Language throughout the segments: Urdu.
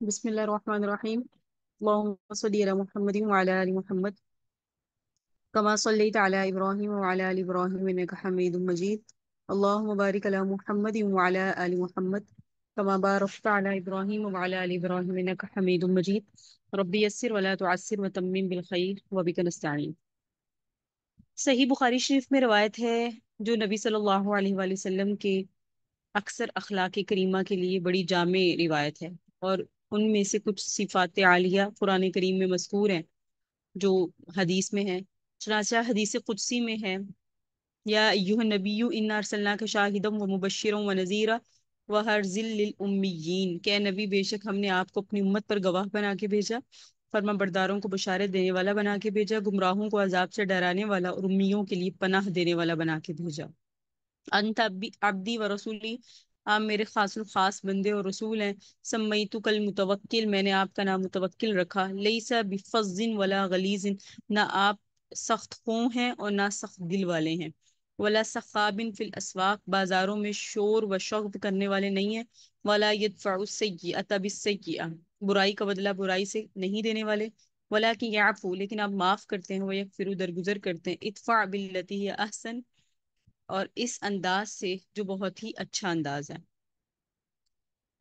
بسم الله الرحمن الرحيم. اللهم صل على محمد وعلى آل محمد كما صليت على إبراهيم وعلى آل إبراهيم إنك حميد مجيد. اللهم بارك على محمد وعلى آل محمد كما باركت على إبراهيم وعلى آل إبراهيم إنك حميد مجيد. ربي يسر ولا تعسر وتمم بالخير وبك نستعين. صحیح بخاری شریف میں روایت ہے جو نبی صلی اللہ علیہ وآلہ وسلم کے اکثر اخلاق کریمہ کے لیے بڑی جامع روایت ہے، اور ان میں سے کچھ صفات عالیہ قرآن کریم میں مذکور ہیں جو حدیث میں ہے۔ چنانچہ حدیث قدسی میں ہے، یا ایھا النبی انا ارسلناک شاہدا ومبشرا ونذیرا وحرزا للأمیین، کہ اے نبی بے شک ہم نے آپ کو اپنی امت پر گواہ بنا کے بھیجا، فرما برداروں کو بشارت دینے والا بنا کے بھیجا، گمراہوں کو عذاب سے ڈرانے والا اور امیوں کے لیے پناہ دینے والا بنا کے بھیجا۔ انت عبدی و رسولی، آپ میرے خاص الخاص بندے اور رسول ہیں۔ سمیتک المتوکل، میں نے آپ کا نام متوکل رکھا۔ لیس بفظ ولا غلیظ، نہ آپ سخت خو ہیں اور نہ سخت دل والے ہیں۔ ولا سخاب فی الاسواق، بازاروں میں شور و شغب کرنے والے نہیں ہیں۔ ولا یدفع السیئۃ بالسیئۃ، برائی کا بدلہ برائی سے نہیں دینے والے۔ ولکن یعفو، لیکن آپ معاف کرتے ہیں، ویغفر، درگزر کرتے ہیں۔ ادفع باللتی ہی احسن، اور اس انداز سے جو بہت ہی اچھا انداز ہے۔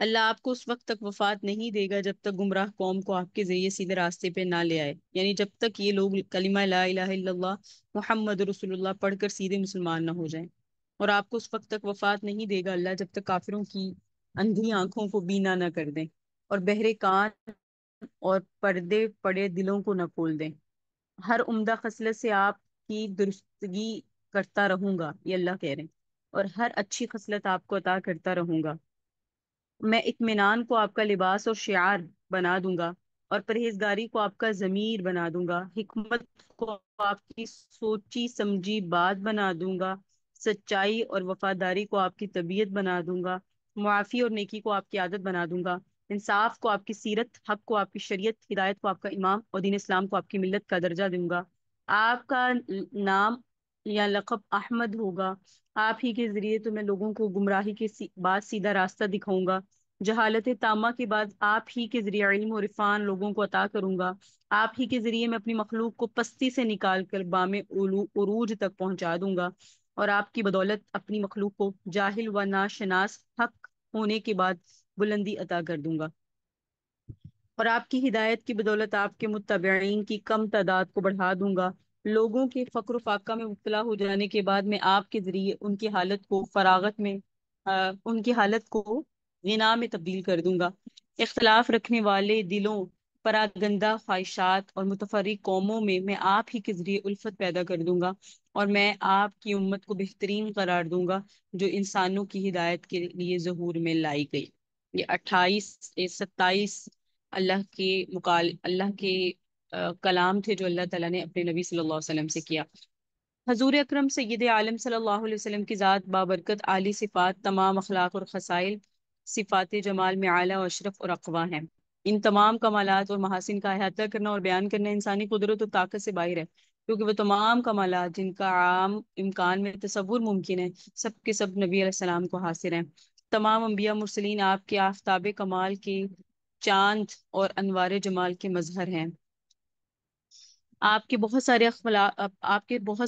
اللہ آپ کو اس وقت تک وفات نہیں دے گا جب تک گمراہ قوم کو آپ کے ذریعے سیدھے راستے پہ نہ لے آئے، یعنی جب تک یہ لوگ کلمہ لا الہ الا اللہ محمد رسول اللہ پڑھ کر سیدھے مسلمان نہ ہو جائیں۔ اور آپ کو اس وقت تک وفات نہیں دے گا اللہ جب تک کافروں کی اندھی آنکھوں کو بینا نہ کر دیں، اور بہرے کان اور پردے پڑے دلوں کو نہ کھول دیں۔ ہر عمدہ خصلت سے آپ کی درستگی کرتا رہوں گا، یہ اللہ کہہ رہے ہیں، اور ہر اچھی خصلت آپ کو عطا کرتا رہوں گا۔ میں اطمینان کو آپ کا لباس اور شعار بنا دوں گا، اور پرہیزگاری کو آپ کا ضمیر بنا دوں گا۔ حکمت کو آپ کی سوچی سمجھی بات بنا دوں گا۔ سچائی اور وفاداری کو آپ کی طبیعت بنا دوں گا۔ معافی اور نیکی کو آپ کی عادت بنا دوں گا۔ انصاف کو آپ کی سیرت، حق کو آپ کی شریعت، ہدایت کو آپ کا امام، اور دین اسلام کو آپ کی ملت کا درجہ دوں گا۔ آپ کا نام یا لقب احمد ہوگا، آپ ہی کے ذریعے تو میں لوگوں کو گمراہی کے بعد سیدھا راستہ دکھاؤں گا۔ جہالت تامہ کے بعد آپ ہی کے ذریعے علم و عرفان لوگوں کو عطا کروں گا۔ آپ ہی کے ذریعے میں اپنی مخلوق کو پستی سے نکال کر بام عروج تک پہنچا دوں گا، اور آپ کی بدولت اپنی مخلوق کو جاہل و ناشناس حق ہونے کے بعد بلندی عطا کر دوں گا، اور آپ کی ہدایت کی بدولت آپ کے متبعین کی کم تعداد کو بڑھا دوں گا۔ لوگوں کے فقر و فاقہ میں مبتلا ہو جانے کے بعد میں آپ کے ذریعے ان کی حالت کو فراغت میں ان کی حالت کو غنا میں تبدیل کر دوں گا۔ اختلاف رکھنے والے دلوں، پراگندہ خواہشات اور متفرق قوموں میں آپ ہی کے ذریعے الفت پیدا کر دوں گا، اور میں آپ کی امت کو بہترین قرار دوں گا جو انسانوں کی ہدایت کے لیے ظہور میں لائی گئی۔ یہ 27 اللہ کے کلام تھے جو اللہ تعالیٰ نے اپنے نبی صلی اللہ علیہ وسلم سے کیا۔ حضور اکرم سید عالم صلی اللہ علیہ وسلم کی ذات بابرکت، عالی صفات، تمام اخلاق اور خصائل، صفات جمال میں اعلیٰ و اشرف اور اقوا ہیں۔ ان تمام کمالات اور محاسن کا احاطہ کرنا اور بیان کرنا انسانی قدرت اور طاقت سے باہر ہے، کیونکہ وہ تمام کمالات جن کا عام امکان میں تصور ممکن ہے سب کے سب نبی علیہ السلام کو حاصل ہیں۔ تمام انبیاء مرسلین آپ کے آفتاب کمال کے چاند اور انوار جمال کے مظہر ہیں۔ آپ کے بہت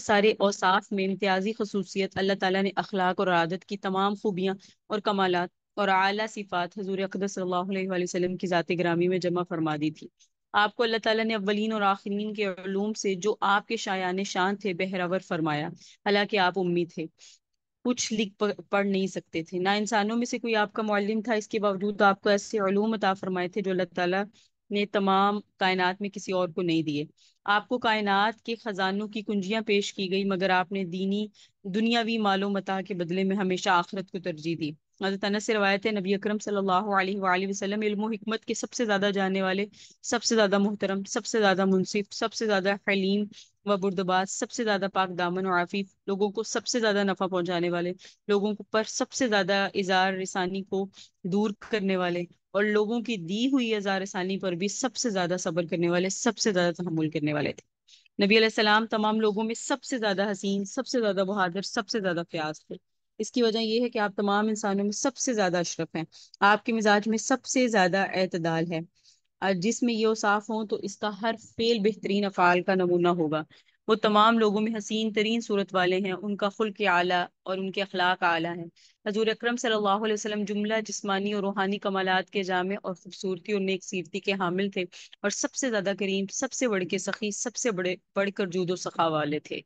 سارے اوصاف میں امتیازی خصوصیت اللہ تعالیٰ نے اخلاق اور عادت کی تمام خوبیاں اور کمالات اور اعلیٰ صفات حضور اقدس صلی اللہ علیہ وآلہ وسلم کی ذات گرامی میں جمع فرما دی تھی۔ آپ کو اللہ تعالیٰ نے اولین اور آخرین کے علوم سے جو آپ کے شایان شان تھے بہرور فرمایا، حالانکہ آپ امی تھے، کچھ لکھ پڑھ نہیں سکتے تھے، نہ انسانوں میں سے کوئی آپ کا معلم تھا، اس کے باوجود آپ کو ایسے علوم عطا فرمائے تھے جو اللہ تعالیٰ نے تمام کائنات میں کسی اور کو نہیں دیے۔ آپ کو کائنات کے خزانوں کی کنجیاں پیش کی گئی، مگر آپ نے دنیاوی مال و متاع کے بدلے میں ہمیشہ آخرت کو ترجیح دی۔ حضرت انس سے روایت ہے، نبی اکرم صلی اللہ علیہ وآلہ وسلم علم و حکمت کے سب سے زیادہ جاننے والے، سب سے زیادہ محترم، سب سے زیادہ منصف، سب سے زیادہ حلیم و بردبار، سب سے زیادہ پاک دامن و عفیف، لوگوں کو سب سے زیادہ نفع پہنچانے والے، لوگوں پر سب سے زیادہ اظہار رسانی کو دور کرنے والے، اور لوگوں کی دی ہوئی اظہار رسانی پر بھی سب سے زیادہ صبر کرنے والے، سب سے زیادہ تحمل کرنے والے تھے۔ نبی علیہ السلام تمام لوگوں میں سب سے زیادہ حسین، سب سے زیادہ بہادر، سب سے زیادہ فیاض تھے۔ اس کی وجہ یہ ہے کہ آپ تمام انسانوں میں سب سے زیادہ اشرف ہیں، آپ کے مزاج میں سب سے زیادہ اعتدال ہے، اور جس میں یہ اوصاف ہوں تو اس کا ہر فعل بہترین افعال کا نمونہ ہوگا۔ وہ تمام لوگوں میں حسین ترین صورت والے ہیں، ان کا خلق اعلیٰ اور ان کے اخلاق اعلیٰ ہیں۔ حضور اکرم صلی اللہ علیہ وسلم جملہ جسمانی اور روحانی کمالات کے جامع اور خوبصورتی اور نیک سیرتی کے حامل تھے، اور سب سے زیادہ کریم، سب سے بڑھ کے سخی، سب سے بڑھ کر جود و سخا والے تھے۔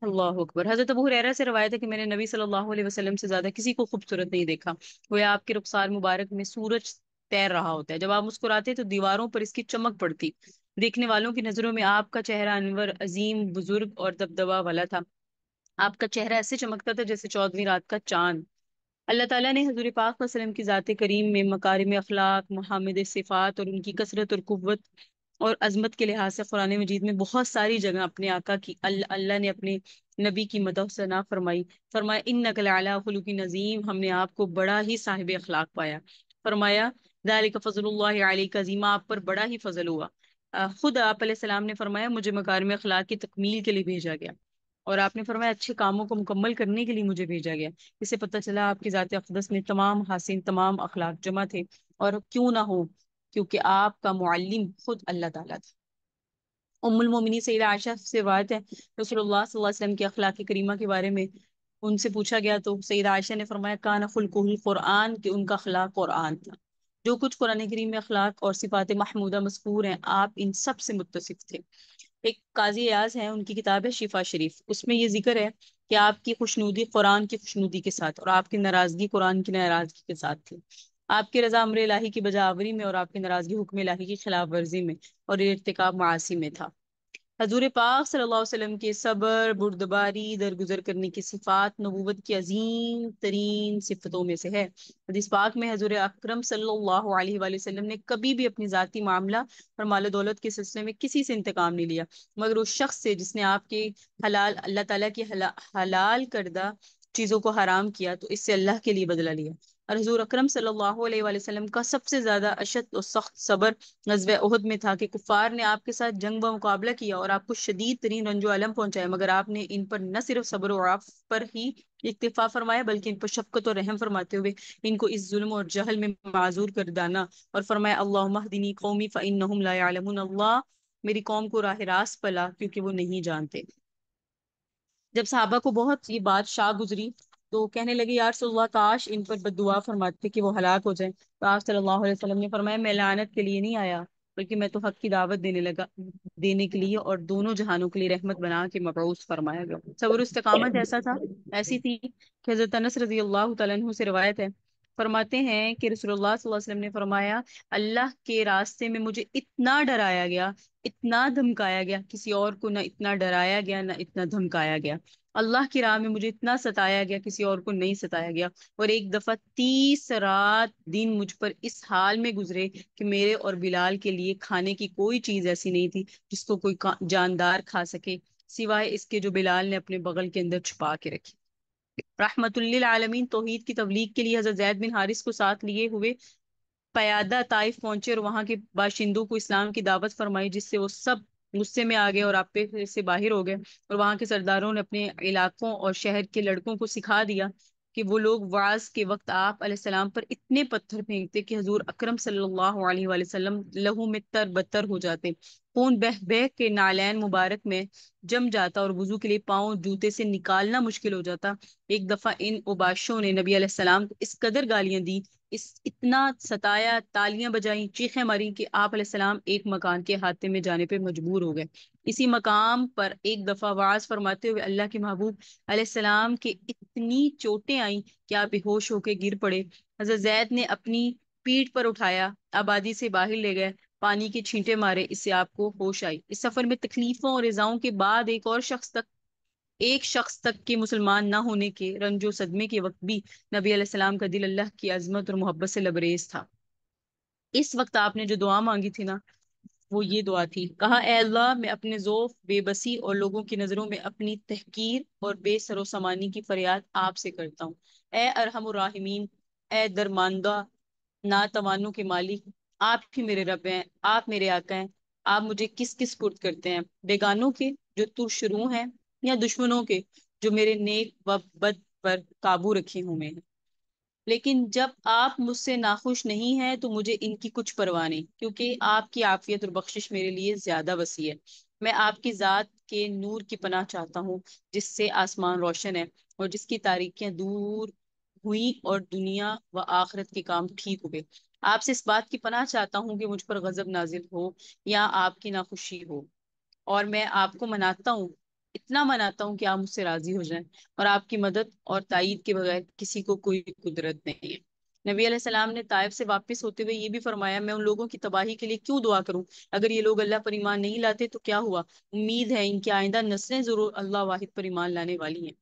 اللہ اکبر۔ حضرت ابو ہریرہ سے روایت ہے کہ میں نے نبی صلی اللہ علیہ وسلم سے زیادہ کسی کو خوبصورت نہیں دیکھا، گویا آپ کے رخسار مبارک میں سورج تیر رہا ہوتا ہے، جب آپ مسکراتے تو دیواروں پر اس کی چمک پڑتی، دیکھنے والوں کی نظروں میں آپ کا چہرہ انور، عظیم، بزرگ اور دبدبہ والا تھا۔ آپ کا چہرہ ایسے چمکتا تھا جیسے 14ویں رات کا چاند۔ اللہ تعالیٰ نے حضور پاک صلی اللہ علیہ وسلم کی ذات کریم میں مکارم اخلاق، محامد صفات اور ان کی کثرت اور قوت اور عظمت کے لحاظ سے قرآن مجید میں بہت ساری جگہ اپنے آقا کی اللہ نے اپنے نبی کی مدح و ثنا فرمائی۔ فرمایا انک لعلی خلق عظیم، ہم نے آپ کو بڑا ہی صاحب اخلاق پایا۔ فرمایا ذالک فضل اللہ علیک عظیم، آپ پر بڑا ہی فضل ہوا۔ خود آپ علیہ السلام نے فرمایا مجھے مکارم اخلاق کی تکمیل کے لیے بھیجا گیا، اور آپ نے فرمایا اچھے کاموں کو مکمل کرنے کے لیے مجھے بھیجا گیا۔ اس سے پتہ چلا آپ کی ذات اقدس میں تمام حسین، تمام اخلاق جمع تھے، اور کیوں نہ ہو، کیونکہ آپ کا معلم خود اللہ تعالیٰ تھا۔ ام المومنین سیدہ عائشہ سے روایت ہے، رسول اللہ صلی اللہ علیہ وسلم کی اخلاق کریمہ کے بارے میں ان سے پوچھا گیا تو سیدہ عائشہ نے فرمایا کان خلقہ القرآن، کہ ان کا اخلاق قرآن تھا۔ جو کچھ قرآن کریم میں اخلاق اور صفات محمودہ مذکور ہیں، آپ ان سب سے متصف تھے۔ ایک قاضی ایاز ہے، ان کی کتاب ہے شفا شریف، اس میں یہ ذکر ہے کہ آپ کی خوشنودی قرآن کی خوشنودی کے ساتھ، اور آپ کی ناراضگی قرآن کی ناراضگی کے ساتھ تھی۔ آپ کی رضا امر الہی کی بجاوری میں، اور آپ کی ناراضگی حکم الہی کی خلاف ورزی میں اور ارتکاب معاصی میں تھا۔ حضور پاک صلی اللہ علیہ وسلم کے صبر، بردباری، درگزر کرنے کی صفات نبوت کی عظیم ترین صفتوں میں سے ہے۔ حدیث پاک میں حضور اکرم صلی اللہ علیہ وآلہ وسلم نے کبھی بھی اپنی ذاتی معاملہ اور مال و دولت کے سلسلے میں کسی سے انتقام نہیں لیا، مگر اس شخص سے جس نے آپ کے اللہ تعالیٰ کی حلال کردہ چیزوں کو حرام کیا تو اس سے اللہ کے لیے بدلہ لیا۔ اور حضور اکرم صلی اللہ علیہ وآلہ وسلم کا سب سے زیادہ اشد اور سخت صبر غزوہ احد میں تھا کہ کفار نے آپ کے ساتھ جنگ و مقابلہ کیا اور آپ کو شدید ترین رنج و الم پہنچایا، مگر آپ نے ان پر نہ صرف صبر و عفو پر ہی اکتفا فرمایا بلکہ ان پر شفقت اور رحم فرماتے ہوئے ان کو اس ظلم اور جہل میں معذور گردانا، اور فرمایا اللہم اہدنی قومی فانہم لا یعلمون، اللہ میری قوم کو راہ راست پلا کیونکہ وہ نہیں جانتے۔ جب صحابہ کو بہت یہ بات شا گزری تو کہنے لگے یا رسول اللہ کاش ان پر بد دعا فرماتے کہ وہ ہلاک ہو جائیں، تو آپ صلی اللہ علیہ وسلم نے فرمایا میں لعنت کے لیے نہیں آیا، بلکہ میں تو حق کی دعوت دینے کے لیے اور دونوں جہانوں کے لیے رحمت بنا کے مبعوث فرمایا گیا۔ صبر و استقامت ایسا تھا، ایسی تھی کہ حضرت انس رضی اللہ تعالیٰ عنہ سے روایت ہے، فرماتے ہیں کہ رسول اللہ صلی اللہ علیہ وسلم نے فرمایا اللہ کے راستے میں مجھے اتنا ڈرایا گیا، اتنا دھمکایا گیا، کسی اور کو نہ اتنا ڈرایا گیا نہ اتنا دھمکایا گیا۔ اللہ کی راہ میں مجھے اتنا ستایا گیا، کسی اور کو نہیں ستایا گیا، اور ایک دفعہ 30 رات دن مجھ پر اس حال میں گزرے کہ میرے اور بلال کے لیے کھانے کی کوئی چیز ایسی نہیں تھی جس کو کوئی جاندار کھا سکے سوائے اس کے جو بلال نے اپنے بغل کے اندر چھپا کے رکھی۔ رحمت للعالمین توحید کی تبلیغ کے لیے حضرت زید بن حارث کو ساتھ لیے ہوئے پیادہ طائف پہنچے اور وہاں کے باشندوں کو اسلام کی دعوت فرمائی، جس سے وہ سب غصے میں آ گئے اور آپے سے باہر ہو گئے، اور وہاں کے سرداروں نے اپنے علاقوں اور شہر کے لڑکوں کو سکھا دیا کہ وہ لوگ وعظ کے وقت آپ علیہ السلام پر اتنے پتھر پھینکتے کہ حضور اکرم صلی اللہ علیہ وآلہ وسلم لہو میں تر بتر ہو جاتے، خون بہ بہ کے نالین مبارک میں جم جاتا اور وضو کے لیے پاؤں جوتے سے نکالنا مشکل ہو جاتا۔ ایک دفعہ ان اوباشوں نے نبی علیہ السلام کو اس قدر گالیاں دی، اتنا ستایا، تالیاں بجائیں، چیخیں ماری کہ آپ علیہ السلام ایک مکان کے احاطے میں جانے پہ مجبور ہو گئے۔ اسی مقام پر ایک دفعہ وعظ فرماتے ہوئے اللہ کے محبوب علیہ السلام کے اتنی چوٹیں آئیں کہ آپ بے ہوش ہو کے گر پڑے۔ حضرت زید نے اپنی پیٹھ پر اٹھایا، آبادی سے باہر لے گئے، پانی کے چھینٹے مارے، اس سے آپ کو ہوش آئی۔ اس سفر میں تکلیفوں اور ایذاؤں کے بعد ایک شخص تک کے مسلمان نہ ہونے کے رنج و صدمے کے وقت بھی نبی علیہ السلام کا دل اللہ کی عظمت اور محبت سے لبریز تھا۔ اس وقت آپ نے جو دعا مانگی تھی نا، وہ یہ دعا تھی، کہا اے اللہ میں اپنے ذوف، بے بسی اور لوگوں کی نظروں میں اپنی تحقیر اور بے سر و سامانی کی فریاد آپ سے کرتا ہوں۔ اے ارحم الراحمین، اے درماندہ ناتوانوں کے مالک، آپ ہی میرے رب ہیں، آپ میرے آقا ہیں، آپ مجھے کس کس سپرد کرتے ہیں، بیگانوں کے جو تو شروع ہیں یا دشمنوں کے جو میرے نیک و بد پر قابو رکھے ہوئے ہیں، لیکن جب آپ مجھ سے ناخوش نہیں ہیں تو مجھے ان کی کچھ پرواہ نہیں، کیونکہ آپ کی عافیت اور بخشش میرے لیے زیادہ وسیع ہے۔ میں آپ کی ذات کے نور کی پناہ چاہتا ہوں، جس سے آسمان روشن ہے اور جس کی تاریکیاں دور ہوئی اور دنیا و آخرت کے کام ٹھیک ہوئے۔ آپ سے اس بات کی پناہ چاہتا ہوں کہ مجھ پر غضب نازل ہو یا آپ کی ناخوشی ہو، اور میں آپ کو مناتا ہوں، اتنا مناتا ہوں کہ آپ مجھ سے راضی ہو جائیں، اور آپ کی مدد اور تائید کے بغیر کسی کو کوئی قدرت نہیں ہے۔ نبی علیہ السلام نے طائف سے واپس ہوتے ہوئے یہ بھی فرمایا، میں ان لوگوں کی تباہی کے لیے کیوں دعا کروں؟ اگر یہ لوگ اللہ پر ایمان نہیں لاتے تو کیا ہوا؟ امید ہے ان کی آئندہ نسلیں ضرور اللہ واحد پر ایمان لانے والی ہیں۔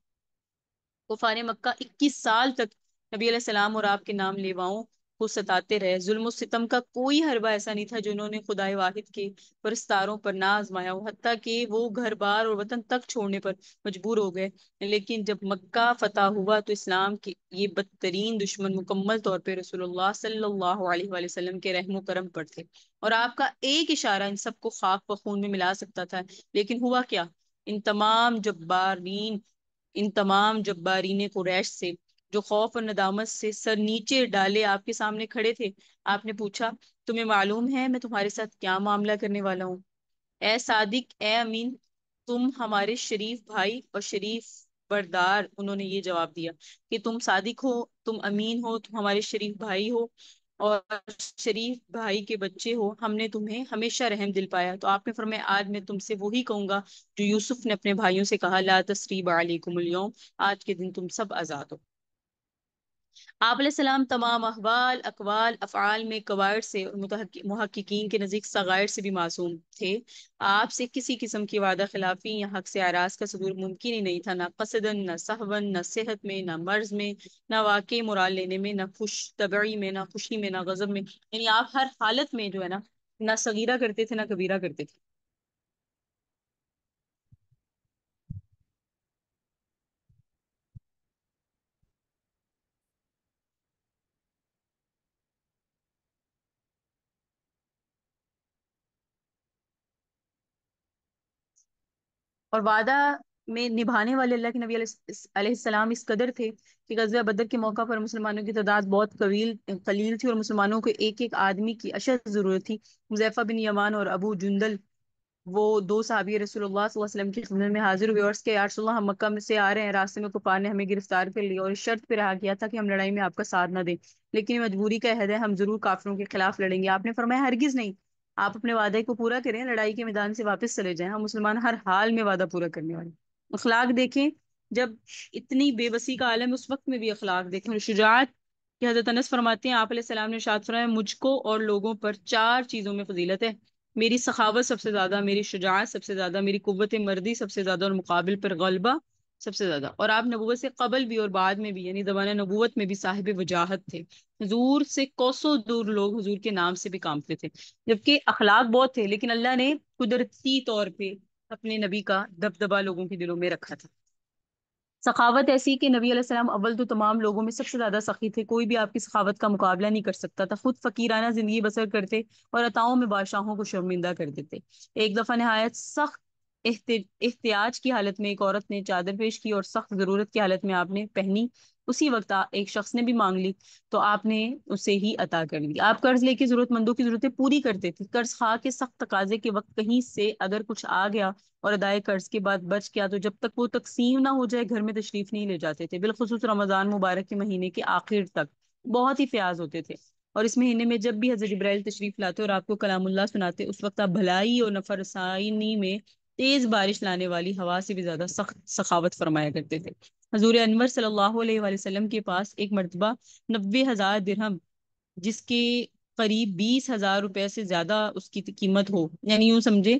کفار مکہ 21 سال تک نبی علیہ السلام اور آپ کے نام لیواؤں کو ستاتے رہے۔ ظلم و ستم کا کوئی حربہ ایسا نہیں تھا جو انہوں نے خدائے واحد کے پرستاروں پر نہ آزمایا ہو، حتیٰ کہ وہ گھر بار اور وطن تک چھوڑنے پر مجبور ہو گئے۔ لیکن جب مکہ فتح ہوا تو اسلام کے یہ بدترین دشمن مکمل طور پہ رسول اللہ صلی اللہ علیہ وآلہ وسلم کے رحم و کرم پر تھے، اور آپ کا ایک اشارہ ان سب کو خاک و خون میں ملا سکتا تھا۔ لیکن ہوا کیا؟ ان تمام جبارین ان تمام جبارین قریش سے، جو خوف اور ندامت سے سر نیچے ڈالے آپ کے سامنے کھڑے تھے، آپ نے پوچھا، تمہیں معلوم ہے میں تمہارے ساتھ کیا معاملہ کرنے والا ہوں؟ اے صادق، اے امین، تم ہمارے شریف بھائی اور شریف بردار۔ انہوں نے یہ جواب دیا کہ تم صادق ہو، تم امین ہو، تم ہمارے شریف بھائی ہو اور شریف بھائی کے بچے ہو، ہم نے تمہیں ہمیشہ رحم دل پایا۔ تو آپ نے فرمایا، آج میں تم سے وہی کہوں گا جو یوسف نے اپنے بھائیوں سے کہا، لا تثریب علیکم اليوم، آج کے دن تم سب آزاد ہو۔ آپ علیہ السلام تمام احوال، اقوال، افعال میں قواعد سے اور محققین کے نزدیک صغائر سے بھی معصوم تھے۔ آپ سے کسی قسم کی وعدہ خلافی یا حق سے اعراض کا صدور ممکن ہی نہیں تھا، نہ قصدن، نہ سہون، نہ صحت میں، نہ مرض میں، نہ واقعی مراد لینے میں، نہ خوش طبعی میں، نہ خوشی میں، نہ غضب میں، یعنی آپ ہر حالت میں جو ہے نا، نہ صغیرہ کرتے تھے نہ کبیرہ کرتے تھے۔ اور وعدہ میں نبھانے والے اللہ کے نبی علیہ السلام اس قدر تھے کہ غزوہ بدر کے موقع پر مسلمانوں کی تعداد بہت قلیل تھی، اور مسلمانوں کو ایک ایک آدمی کی اشد ضرورت تھی۔ حذیفہ بن یمان اور ابو جندل، وہ دو صحابی رسول اللہ صلی اللہ علیہ وسلم کی خدمت میں حاضر ہوئے اور اس کے، یا رسول اللہ، ہم مکہ میں سے آ رہے ہیں، راستے میں کفار نے ہمیں گرفتار کر لیا اور اس شرط پہ رہا کیا تھا کہ ہم لڑائی میں آپ کا ساتھ نہ دیں، لیکن یہ مجبوری کا عہد ہے، ہم ضرور کافروں کے خلاف لڑیں گے۔ آپ نے فرمایا، ہرگز نہیں، آپ اپنے وعدے کو پورا کریں، لڑائی کے میدان سے واپس چلے جائیں، ہم مسلمان ہر حال میں وعدہ پورا کرنے والے۔ اخلاق دیکھیں، جب اتنی بے بسی کا عالم، اس وقت میں بھی اخلاق دیکھیں اور شجاعت کی۔ حضرت انس فرماتے ہیں، آپ علیہ السلام نے ارشاد فرمایا، مجھ کو اور لوگوں پر 4 چیزوں میں فضیلت ہے، میری سخاوت سب سے زیادہ، میری شجاعت سب سے زیادہ، میری قوت مردی سب سے زیادہ، اور مقابل پر غلبہ سب سے زیادہ۔ اور آپ نبوت سے قبل بھی اور بعد میں بھی، یعنی زمانہ نبوت میں بھی صاحب وجاہت تھے، حضور سے کوسوں دور لوگ حضور کے نام سے بھی کانپتے تھے، جبکہ اخلاق بہت تھے، لیکن اللہ نے قدرتی طور پہ اپنے نبی کا دبدبہ لوگوں کے دلوں میں رکھا تھا۔ سخاوت ایسی کہ نبی علیہ السلام اول تو تمام لوگوں میں سب سے زیادہ سخی تھے، کوئی بھی آپ کی سخاوت کا مقابلہ نہیں کر سکتا تھا، خود فقیرانہ زندگی بسر کرتے اور عطاؤں میں بادشاہوں کو شرمندہ کر دیتے۔ ایک دفعہ نہایت سخت احتیاج کی حالت میں ایک عورت نے چادر پیش کی اور سخت ضرورت کی حالت میں آپ نے پہنی، اسی وقت ایک شخص نے بھی مانگ لی تو آپ نے اسے ہی عطا کر دی۔ آپ قرض لے کے ضرورت مندوں کی ضرورتیں پوری کرتے تھے، قرض خواہ کے سخت تقاضے کے وقت کہیں سے اگر کچھ آ گیا اور ادائے قرض کے بعد بچ گیا تو جب تک وہ تقسیم نہ ہو جائے گھر میں تشریف نہیں لے جاتے تھے، بالخصوص رمضان مبارک کے مہینے کے آخر تک بہت ہی فیاض ہوتے تھے، اور اس مہینے میں جب بھی حضرت جبرائیل تشریف لاتے اور آپ کو کلام اللہ سناتے، اس وقت آپ بھلائی اور نفع رسانی میں تیز بارش لانے والی ہوا سے بھی زیادہ سخت سخاوت فرمایا کرتے تھے۔ حضور انور صلی اللہ علیہ وآلہ وسلم کے پاس ایک مرتبہ 90,000 درہم، جس کے قریب 20,000 روپے سے زیادہ اس کی قیمت ہو، یعنی یوں سمجھے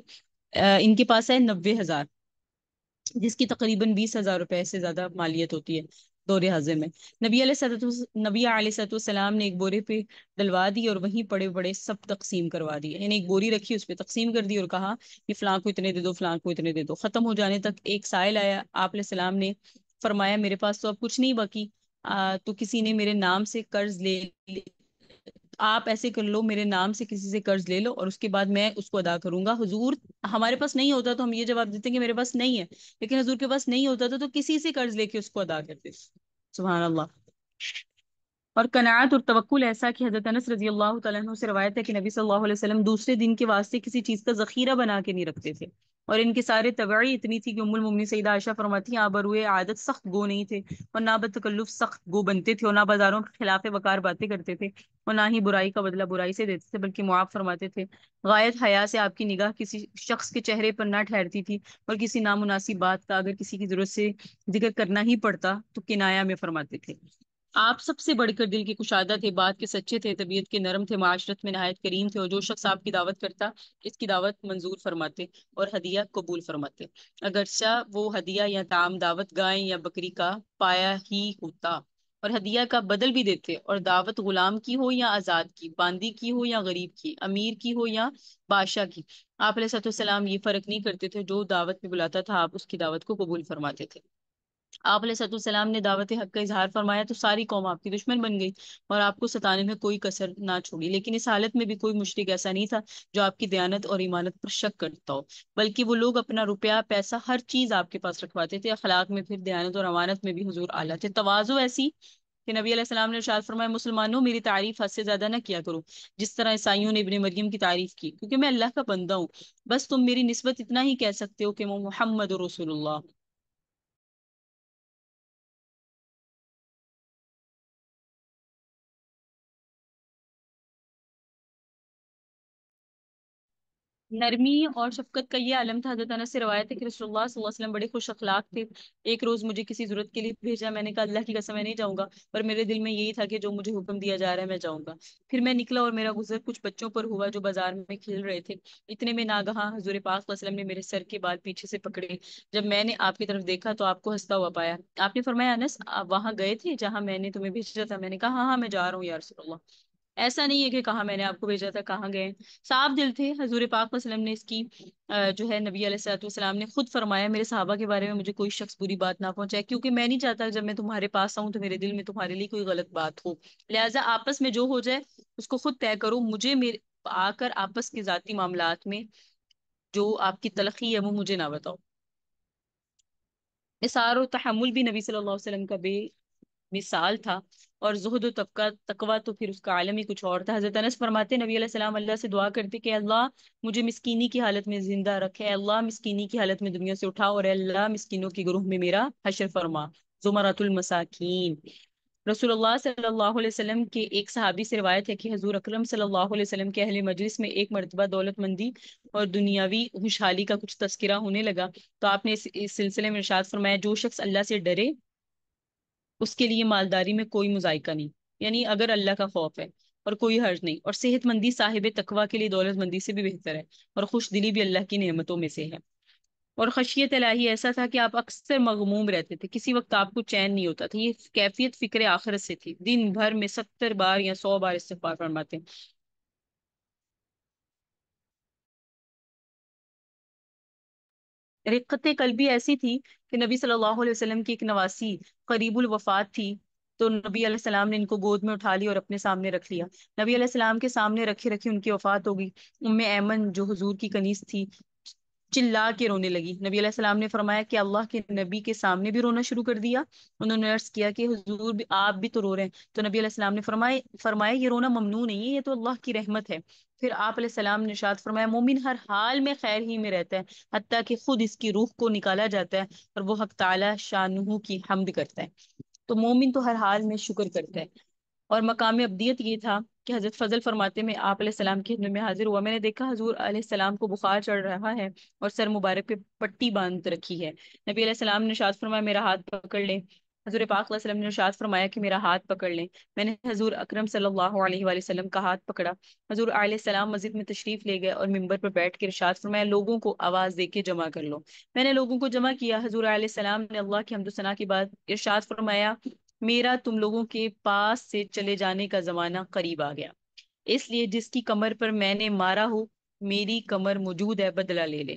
ان کے پاس ہے 90,000، جس کی تقریباً 20,000 روپے سے زیادہ مالیت ہوتی ہے دور حاضر میں۔ نبی علیہ الصلوۃ والسلام نے ایک بورے پہ ڈلوا دی اور وہیں پڑے پڑے سب تقسیم کروا دیے، یعنی ایک بوری رکھی، اس پہ تقسیم کر دی اور کہا کہ فلاں کو اتنے دے دو، فلاں کو اتنے دے دو۔ ختم ہو جانے تک ایک سائل آیا، آپ علیہ السلام نے فرمایا، میرے پاس تو اب کچھ نہیں باقی، تو کسی نے میرے نام سے قرض لے آپ ایسے کر لو، میرے نام سے کسی سے قرض لے لو اور اس کے بعد میں اس کو ادا کروں گا۔ حضور ہمارے پاس نہیں ہوتا تو ہم یہ جواب دیتے ہیں کہ میرے پاس نہیں ہے، لیکن حضور کے پاس نہیں ہوتا تو کسی سے قرض لے کے اس کو ادا کرتے۔ سبحان اللہ۔ اور قناعت اور توکل ایسا کہ حضرت انس رضی اللہ تعالیٰ عنہ سے روایت ہے کہ نبی صلی اللہ علیہ وسلم دوسرے دن کے واسطے کسی چیز کا ذخیرہ بنا کے نہیں رکھتے تھے، اور ان کے سارے تبعی اتنی تھی کہ ام المؤمنین سیدہ عائشہ فرماتی ہیں آپ بروئے عادت سخت گو نہیں تھے، اور نہ بتکلف سخت گو بنتے تھے، اور نہ بازاروں کے خلاف وقار باتیں کرتے تھے، اور نہ ہی برائی کا بدلہ برائی سے دیتے تھے، بلکہ معاف فرماتے تھے۔ غایت حیا سے آپ کی نگاہ کسی شخص کے چہرے پر نہ ٹھہرتی تھی، اور کسی نامناسب بات کا اگر کسی کی ضرورت سے ذکر کرنا ہی پڑتا تو کنایا میں فرماتے تھے۔ آپ سب سے بڑھ کر دل کے کشادہ تھے، بات کے سچے تھے، طبیعت کے نرم تھے، معاشرت میں نہایت کریم تھے، اور جو شخص آپ کی دعوت کرتا اس کی دعوت منظور فرماتے اور ہدیہ قبول فرماتے، اگرچہ وہ ہدیہ یا طعام دعوت گائے یا بکری کا پایا ہی ہوتا، اور ہدیہ کا بدل بھی دیتے، اور دعوت غلام کی ہو یا آزاد کی، باندی کی ہو یا غریب کی، امیر کی ہو یا بادشاہ کی۔ آپ علیہ السلام یہ فرق نہیں کرتے تھے، جو دعوت میں بلاتا تھا آپ اس کی دعوت کو قبول فرماتے تھے۔ آپ علیہ السلام نے دعوت حق کا اظہار فرمایا تو ساری قوم آپ کی دشمن بن گئی، اور آپ کو ستانے میں کوئی کسر نہ چھوڑی، لیکن اس حالت میں بھی کوئی مشرک ایسا نہیں تھا جو آپ کی دیانت اور ایمانت پر شک کرتا ہو، بلکہ وہ لوگ اپنا روپیہ پیسہ ہر چیز آپ کے پاس رکھواتے تھے، اخلاق میں پھر دیانت اور امانت میں بھی حضور اعلیٰ تھے۔ تواضع ایسی کہ نبی علیہ السلام نے ارشاد فرمایا مسلمانوں میری تعریف حد سے زیادہ نہ کیا کرو، جس طرح عیسائیوں نے ابن مریم کی تعریف کی، کیونکہ میں اللہ کا بندہ ہوں، بس تم میری نسبت اتنا ہی کہہ سکتے ہو کہ وہ محمد رسول اللہ۔ نرمی اور شفقت کا یہ عالم تھا۔ حضرت انس سے روایت ہے کہ رسول اللہ صلی اللہ علیہ وسلم بڑے خوش اخلاق تھے۔ ایک روز مجھے کسی ضرورت کے لیے بھیجا، میں نے کہا اللہ کی قسم میں نہیں جاؤں گا، پر میرے دل میں یہی تھا کہ جو مجھے حکم دیا جا رہا ہے میں جاؤں گا۔ پھر میں نکلا اور میرا گزر کچھ بچوں پر ہوا جو بازار میں کھیل رہے تھے، اتنے میں ناگہاں حضور پاک صلی اللہ علیہ وسلم نے میرے سر کے بال پیچھے سے پکڑے۔ جب میں نے آپ کی طرف دیکھا تو آپ کو ہنستا ہوا پایا۔ آپ نے فرمایا انس آپ وہاں گئے تھے جہاں میں نے تمہیں بھیجا تھا؟ میں نے کہا ہاں ہاں میں جا رہا ہوں یا رسول اللہ۔ ایسا نہیں ہے کہ کہاں میں نے آپ کو بھیجا تھا کہاں گئے۔ صاف دل تھے حضور پاک صلی اللہ علیہ وسلم نے اس کی جو ہے نبی علیہ الصلوۃ والسلام نے خود فرمایا میرے صحابہ کے بارے میں مجھے کوئی شخص بری بات نہ پہنچائے، کیونکہ میں نہیں چاہتا جب میں تمہارے پاس آؤں تو میرے دل میں تمہارے لیے کوئی غلط بات ہو، لہٰذا آپس میں جو ہو جائے اس کو خود طے کرو، مجھے میرے آ کر آپس کے ذاتی معاملات میں جو آپ کی تلخی ہے وہ مجھے نہ بتاؤ۔ اثار و تحمل بھی نبی صلی اللہ علیہ وسلم کا بے مثال تھا، اور زہد و تقوی تو پھر اس کا عالم ہی کچھ اور تھا۔ حضرت انس فرماتے نبی علیہ السلام اللہ سے دعا کرتے کہ اللہ مجھے مسکینی کی حالت میں زندہ رکھے، اللہ مسکینی کی حالت میں دنیا سے اٹھا، اور اے اللہ مسکینوں کے گروہ میں میرا حشر فرما، زمرۃ المساکین۔ رسول اللہ صلی اللہ علیہ وسلم کے ایک صحابی سے روایت ہے کہ حضور اکرم صلی اللہ علیہ وسلم کے اہل مجلس میں ایک مرتبہ دولت مندی اور دنیاوی خوشحالی کا کچھ تذکرہ ہونے لگا، تو آپ نے اس سلسلے میں ارشاد فرمایا جو شخص اللہ سے ڈرے اس کے لیے مالداری میں کوئی مذائقہ نہیں، یعنی اگر اللہ کا خوف ہے اور کوئی حرج نہیں، اور صحت مندی صاحب تقوی کے لیے دولت مندی سے بھی بہتر ہے، اور خوش دلی بھی اللہ کی نعمتوں میں سے ہے۔ اور خشیت الہی ایسا تھا کہ آپ اکثر مغموم رہتے تھے، کسی وقت آپ کو چین نہیں ہوتا تھا، یہ کیفیت فکر آخرت سے تھی، دن بھر میں 70 بار یا 100 بار استغفار فرماتے۔ رقت قلبی ایسی تھی کہ نبی صلی اللہ علیہ وسلم کی ایک نواسی قریب الوفات تھی، تو نبی علیہ السلام نے ان کو گود میں اٹھا لیا اور اپنے سامنے رکھ لیا۔ نبی علیہ السلام کے سامنے رکھے رکھے ان کی وفات ہو گئی۔ ایمن جو حضور کی کنیز تھی چلا کے رونے لگی۔ نبی علیہ السلام نے فرمایا کہ اللہ کے نبی کے سامنے بھی رونا شروع کر دیا؟ انہوں نے عرض کیا کہ حضور بھی آپ بھی تو رو رہے ہیں، تو نبی علیہ السلام نے فرمایا یہ رونا ممنوع نہیں ہے، یہ تو اللہ کی رحمت ہے۔ پھر آپ علیہ السلام نے ارشاد فرمایا مومن ہر حال میں خیر ہی میں رہتا ہے، حتیٰ کہ خود اس کی روح کو نکالا جاتا ہے اور وہ حق تعالی شانہ کی حمد کرتا ہے۔ تو مومن تو ہر حال میں شکر کرتا ہے۔ اور مقام ابدیت یہ تھا کہ حضرت فضل فرماتے میں آپ علیہ السلام کی خدمت میں حاضر ہوا، میں نے دیکھا حضور علیہ السلام کو بخار چڑھ رہا ہے اور سر مبارک پہ پٹی باندھ رکھی ہے۔ نبی علیہ السلام نے ارشاد فرمایا میرا ہاتھ پکڑ لیں۔ حضور پاک صلی اللہ علیہ وسلم نے ارشاد فرمایا کہ میرا ہاتھ پکڑ لیں۔ میں نے حضور اکرم صلی اللہ علیہ وآلہ وسلم کا ہاتھ پکڑا۔ حضور علیہ السلام مسجد میں تشریف لے گئے اور ممبر پر بیٹھ کے ارشاد فرمایا لوگوں کو آواز دے کے جمع کر لو۔ میں نے لوگوں کو جمع کیا۔ حضور علیہ السلام نے اللہ کی حمد و ثنا کے بعد ارشاد فرمایا میرا تم لوگوں کے پاس سے چلے جانے کا زمانہ قریب آ گیا، اس لیے جس کی کمر پر میں نے مارا ہو میری کمر موجود ہے، بدلہ لے لے۔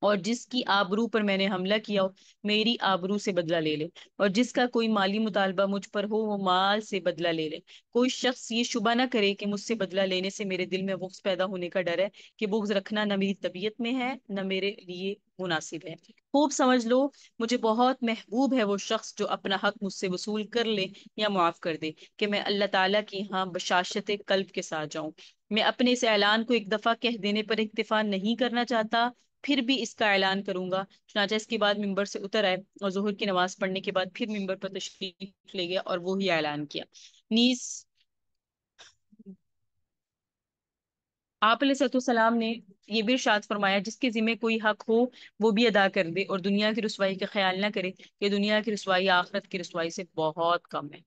اور جس کی آبرو پر میں نے حملہ کیا ہو میری آبرو سے بدلہ لے لے، اور جس کا کوئی مالی مطالبہ مجھ پر ہو وہ مال سے بدلہ لے لے۔ کوئی شخص یہ شبہ نہ کرے کہ مجھ سے بدلہ لینے سے میرے دل میں بغض پیدا ہونے کا ڈر ہے، کہ بغض رکھنا نہ میری طبیعت میں ہے نہ میرے لیے مناسب ہے۔ خوب سمجھ لو، مجھے بہت محبوب ہے وہ شخص جو اپنا حق مجھ سے وصول کر لے یا معاف کر دے، کہ میں اللہ تعالیٰ کی ہاں بشاشت قلب کے ساتھ جاؤں۔ میں اپنے اس اعلان کو ایک دفعہ کہہ دینے پر اکتفا نہیں کرنا چاہتا، پھر بھی اس کا اعلان کروں گا۔ چنانچہ اس کے بعد ممبر سے اتر آئے اور ظہر کی نماز پڑھنے کے بعد پھر ممبر پر تشریف لے گیا اور وہی اعلان کیا۔ نیز آپ علیہ الصلوۃ والسلام نے یہ بھی ارشاد فرمایا، جس کے ذمہ کوئی حق ہو وہ بھی ادا کر دے، اور دنیا کی رسوائی کا خیال نہ کرے کہ دنیا کی رسوائی آخرت کی رسوائی سے بہت کم ہے۔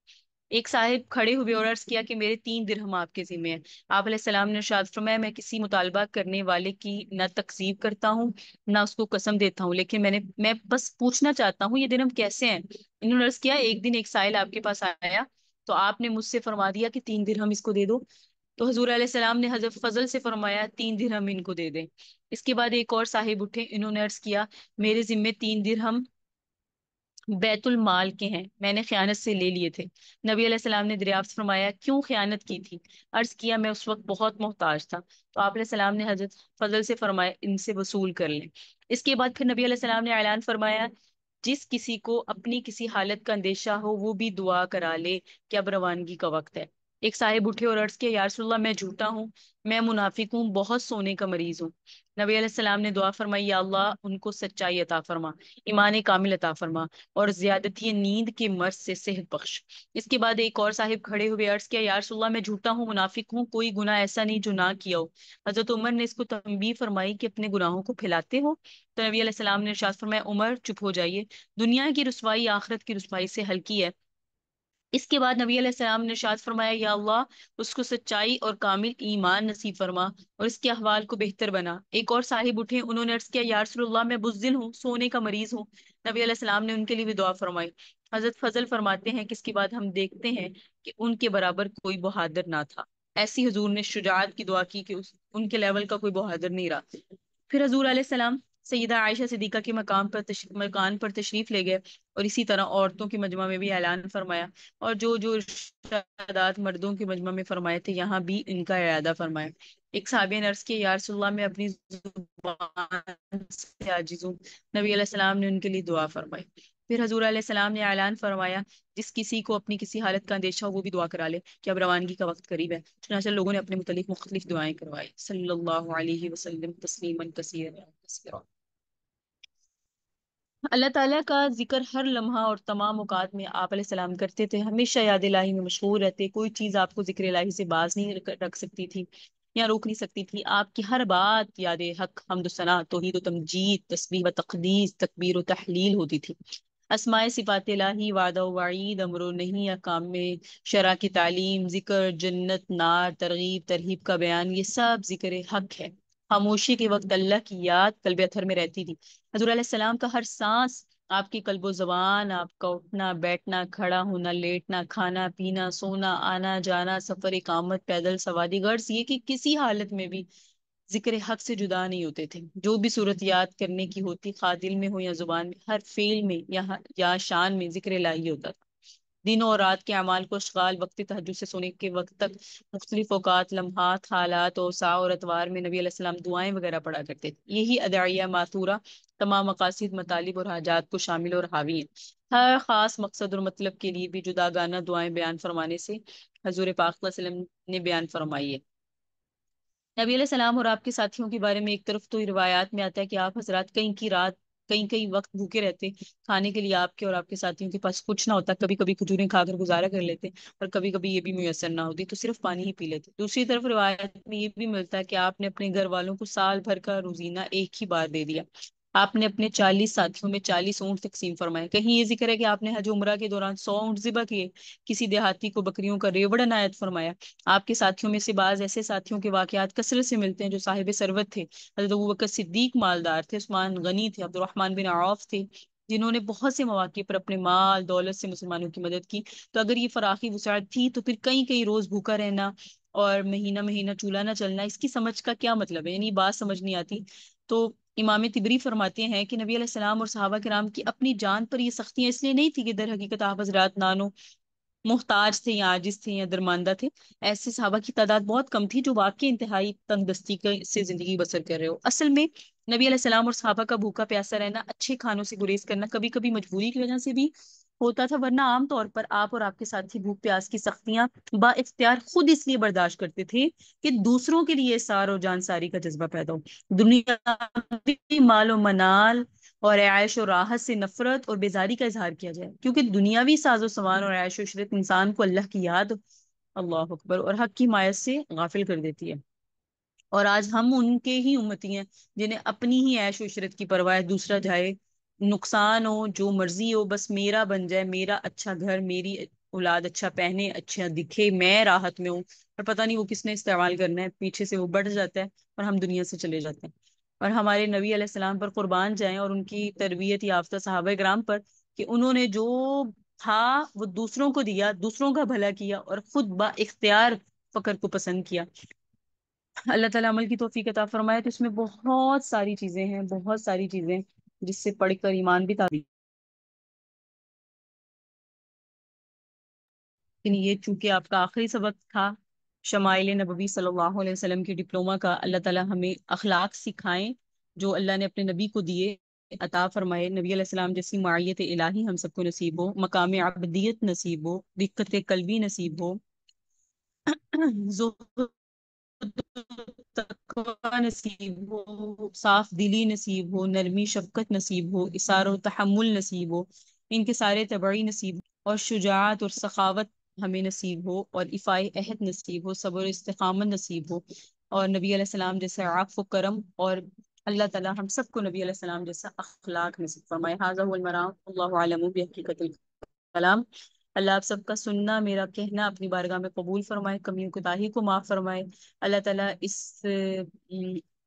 ایک صاحب کھڑے ہوئے اور عرض کیا کہ میرے 3 درہم آپ کے ذمہ ہیں۔ آپ علیہ السلام نے ارشاد فرمایا، میں کسی مطالبہ کرنے والے کی نہ تکذیب کرتا ہوں نہ اس کو قسم دیتا ہوں، لیکن میں بس پوچھنا چاہتا ہوں یہ درہم کیسے ہیں؟ انہوں نے عرض کیا، ایک دن ایک سائل آپ کے پاس آیا تو آپ نے مجھ سے فرما دیا کہ 3 درہم اس کو دے دو، تو حضور علیہ السلام نے حضرت فضل سے فرمایا 3 درہم ان کو دے دیں۔ اس کے بعد ایک اور صاحب اٹھے، انہوں نے عرض کیا، میرے ذمے 3 درہم بیت المال کے ہیں، میں نے خیانت سے لے لیے تھے۔ نبی علیہ السلام نے دریافت فرمایا، کیوں خیانت کی تھی؟ عرض کیا، میں اس وقت بہت محتاج تھا۔ تو آپ علیہ السلام نے حضرت فضل سے فرمایا، ان سے وصول کر لیں۔ اس کے بعد پھر نبی علیہ السلام نے اعلان فرمایا، جس کسی کو اپنی کسی حالت کا اندیشہ ہو وہ بھی دعا کرا لے کہ اب روانگی کا وقت ہے۔ ایک صاحب اٹھے اور عرض کیا، یا رسول اللہ میں جھوٹا ہوں، میں منافق ہوں، بہت سونے کا مریض ہوں۔ نبی علیہ السلام نے دعا فرمائی، یا اللہ ان کو سچائی عطا فرما، ایمان کامل عطا فرما، اور زیادتی نیند کے مرض سے صحت بخش۔ اس کے بعد ایک اور صاحب کھڑے ہوئے عرض کیا، یا رسول اللہ میں جھوٹا ہوں، منافق ہوں، کوئی گناہ ایسا نہیں جو نہ کیا ہو۔ حضرت عمر نے اس کو تنبیہ فرمائی کہ اپنے گناہوں کو پھیلاتے ہو؟ تو نبی علیہ السلام نے ارشاد فرمایا، عمر چپ ہو جائیے، دنیا کی رسوائی آخرت کی رسوائی سے ہلکی ہے۔ اس کے بعد نبی علیہ السلام نے ارشاد فرمایا، یا اللہ اس کو سچائی اور کامل ایمان نصیب فرما اور اس کے احوال کو بہتر بنا۔ ایک اور صاحب اٹھے، انہوں نے عرض کیا، یا رسول اللہ میں بزدل ہوں، سونے کا مریض ہوں۔ نبی علیہ السلام نے ان کے لیے بھی دعا فرمائی۔ حضرت فضل فرماتے ہیں کہ اس کے بعد ہم دیکھتے ہیں کہ ان کے برابر کوئی بہادر نہ تھا، ایسی حضور نے شجاعت کی دعا کی کہ ان کے لیول کا کوئی بہادر نہیں رہا۔ پھر حضور علیہ السلام سیدہ عائشہ صدیقہ کے مکان پر تشریف لے گئے، اور اسی طرح عورتوں کے مجمع میں بھی اعلان فرمایا، اور جو ارشادات مردوں کے مجمع میں فرمائے تھے یہاں بھی ان کا اعادہ فرمایا۔ ایک صحابی نے عرض کیا، یا رسول اللہ میں اپنی زبان سے عاجز ہوں۔ نبی علیہ السلام نے ان کے لیے دعا فرمائی۔ پھر حضور علیہ السلام نے اعلان فرمایا، جس کسی کو اپنی کسی حالت کا اندیشہ ہو وہ بھی دعا کرا لے کہ اب روانگی کا وقت قریب ہے۔ چنانچہ لوگوں نے اپنے متعلق مختلف دعائیں کروائی۔ صلی اللہ علیہ وسلم تسلیما کثیرا۔ اللہ تعالیٰ کا ذکر ہر لمحہ اور تمام اوقات میں آپ علیہ السلام کرتے تھے، ہمیشہ یاد الہی میں مشغول رہتے، کوئی چیز آپ کو ذکر الہی سے باز نہیں رکھ سکتی تھی یا روک نہیں سکتی تھی۔ آپ کی ہر بات یاد حق، حمد و ثنا، توحید و تمجید، تسبیح و تقدیس، تکبیر و تحلیل ہوتی تھی۔ اسماء صفات الہی، وعدہ و وعید، امر و نہیں، احکام میں شرع کی تعلیم، ذکر، جنت، نار، ترغیب ترہیب کا بیان، یہ سب ذکر حق ہے۔ خاموشی کے وقت اللہ کی یاد قلب اطہر میں رہتی تھی۔ حضور علیہ السلام کا ہر سانس آپ کی قلب و زبان، آپ کا اٹھنا بیٹھنا، کھڑا ہونا لیٹنا، کھانا پینا، سونا، آنا جانا، سفر اقامت، پیدل سواری، غرض یہ کہ کسی حالت میں بھی ذکر حق سے جدا نہیں ہوتے تھے۔ جو بھی صورت یاد کرنے کی ہوتی، خواہ دل میں ہو یا زبان میں، ہر فعل میں یا شان میں ذکر الہی ہوتا تھا۔ دنوں اور رات کے اعمال کو اشغال، وقت تہجد سے سونے کے وقت تک، مختلف اوقات، لمحات، حالات، اوساع اور اتوار میں نبی علیہ السلام دعائیں وغیرہ پڑھا کرتے تھے۔ یہی ادعیہ ماثورہ تمام مقاصد، مطالب اور حاجات کو شامل اور حاوی ہیں۔ ہر خاص مقصد اور مطلب کے لیے بھی جدا گانہ دعائیں بیان فرمانے سے حضور پاک صلی اللہ علیہ وسلم نے بیان فرمائی ہے۔ نبی علیہ السلام اور آپ کے ساتھیوں کے بارے میں ایک طرف تو روایات میں آتا ہے کہ آپ حضرات کئی کی رات کئی وقت بھوکے رہتے، کھانے کے لیے آپ کے اور آپ کے ساتھیوں کے پاس کچھ نہ ہوتا، کبھی کبھی کھجوریں کھا کر گزارا کر لیتے، اور کبھی کبھی یہ بھی میسر نہ ہوتی تو صرف پانی ہی پی لیتے۔ دوسری طرف روایت میں یہ بھی ملتا ہے کہ آپ نے اپنے گھر والوں کو سال بھر کا روزینہ ایک ہی بار دے دیا۔ آپ نے اپنے 40 ساتھیوں میں 40 اونٹ تقسیم فرمائے۔ کہیں یہ ذکر ہے کہ آپ نے حج عمرہ کے دوران 100 اونٹ ذبح کیے، کسی دیہاتی کو بکریوں کا ریوڑ عنایت فرمایا۔ آپ کے ساتھیوں میں سے بعض ایسے ساتھیوں کے واقعات کثرت سے ملتے ہیں جو صاحب ثروت تھے۔ حضرت ابوبکر صدیق مالدار تھے، عثمان غنی تھے، عبد الرحمن بن عوف تھے جنہوں نے بہت سے مواقع پر اپنے مال دولت سے مسلمانوں کی مدد کی. تو اگر یہ فراخی وسعت تھی تو پھر کئی کئی روز بھوکا رہنا اور مہینہ مہینہ چولہا نہ چلنا، اس کی سمجھ کا کیا مطلب ہے؟ یعنی بات سمجھ نہیں آتی. تو امام طبری فرماتے ہیں کہ نبی علیہ السلام اور صحابہ کرام کی اپنی جان پر یہ سختیاں اس لیے نہیں تھی کہ در حقیقت آپ حضرات نانو محتاج تھے یا عاجز تھے یا درماندہ تھے. ایسے صحابہ کی تعداد بہت کم تھی جو واقعی انتہائی تنگ دستی سے زندگی بسر کر رہے ہو. اصل میں نبی علیہ السلام اور صحابہ کا بھوکا پیاسا رہنا، اچھے کھانوں سے گریز کرنا کبھی کبھی مجبوری کی وجہ سے بھی ہوتا تھا، ورنہ عام طور پر آپ اور آپ کے ساتھی بھوک پیاس کی سختیاں با اختیار خود اس لیے برداشت کرتے تھے کہ دوسروں کے لیے سار اور جانساری کا جذبہ پیدا ہو. دنیا مال و منال اور عیش و راحت سے نفرت اور بیزاری کا اظہار کیا جائے، کیونکہ دنیاوی ساز و سامان اور عیش و عشرت انسان کو اللہ کی یاد، اللہ اکبر، اور حق کی حمایت سے غافل کر دیتی ہے. اور آج ہم ان کے ہی امتی ہیں جنہیں اپنی ہی عیش و عشرت کی پرواہ ہے، دوسرا جائے نقصان ہو جو مرضی ہو بس میرا بن جائے، میرا اچھا گھر، میری اولاد اچھا پہنے اچھا دکھے، میں راحت میں ہوں، اور پتہ نہیں وہ کس نے استعمال کرنا ہے، پیچھے سے وہ بڑھ جاتا ہے اور ہم دنیا سے چلے جاتے ہیں. اور ہمارے نبی علیہ السلام پر قربان جائیں اور ان کی تربیت یافتہ صحابہ کرام پر کہ انہوں نے جو تھا وہ دوسروں کو دیا، دوسروں کا بھلا کیا اور خود با اختیار فقر کو پسند کیا. اللہ تعالیٰ عمل کی توفیق عطا فرمائے. تو اس میں بہت ساری چیزیں ہیں، بہت ساری چیزیں جس سے پڑھ کر ایمان بھی تعبیر. لیکن یہ چونکہ آپ کا آخری سبق تھا شمائل نبوی صلی اللہ علیہ وسلم کی ڈپلوما کا، اللہ تعالیٰ ہمیں اخلاق سکھائیں جو اللہ نے اپنے نبی کو دیے، عطا فرمائے. نبی علیہ السلام جیسی معیت الہی ہم سب کو نصیب ہو، مقام عبدیت نصیب ہو، دقت قلبی نصیب ہو، زہد تقوی نصیب ہو، صاف دلی نصیب ہو، نرمی شفقت نصیب ہو، اثار و تحمل نصیب ہو، ان کے سارے تبعی نصیب ہو، اور شجاعت اور سخاوت ہمیں نصیب ہو، اور افائے عہد نصیب ہو، صبر و استقامت نصیب ہو، اور نبی علیہ السلام جیسے عفو و کرم، اور اللہ تعالیٰ ہم سب کو نبی علیہ السلام جیسا اخلاق نصیب فرمائے. ھذا هو المرام اللہ عالم بحقیقت الکلام. اللہ آپ سب کا سننا میرا کہنا اپنی بارگاہ میں قبول فرمائے، کمیوں کوتاہی کو معاف فرمائے. اللہ تعالیٰ اس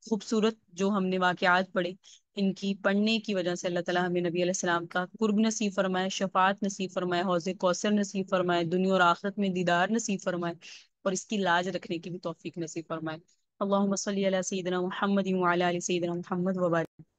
خوبصورت جو ہم نے واقعات پڑھے ان کی پڑھنے کی وجہ سے اللہ تعالیٰ ہمیں نبی علیہ السلام کا قرب نصیب فرمائے، شفاعت نصیب فرمائے، حوض کوثر نصیب فرمائے، دنیا اور آخرت میں دیدار نصیب فرمائے، اور اس کی لاج رکھنے کی بھی توفیق نصیب فرمائے. اللہم صلی علی سیدنا محمد وعلی آل سیدنا محمد وبارک.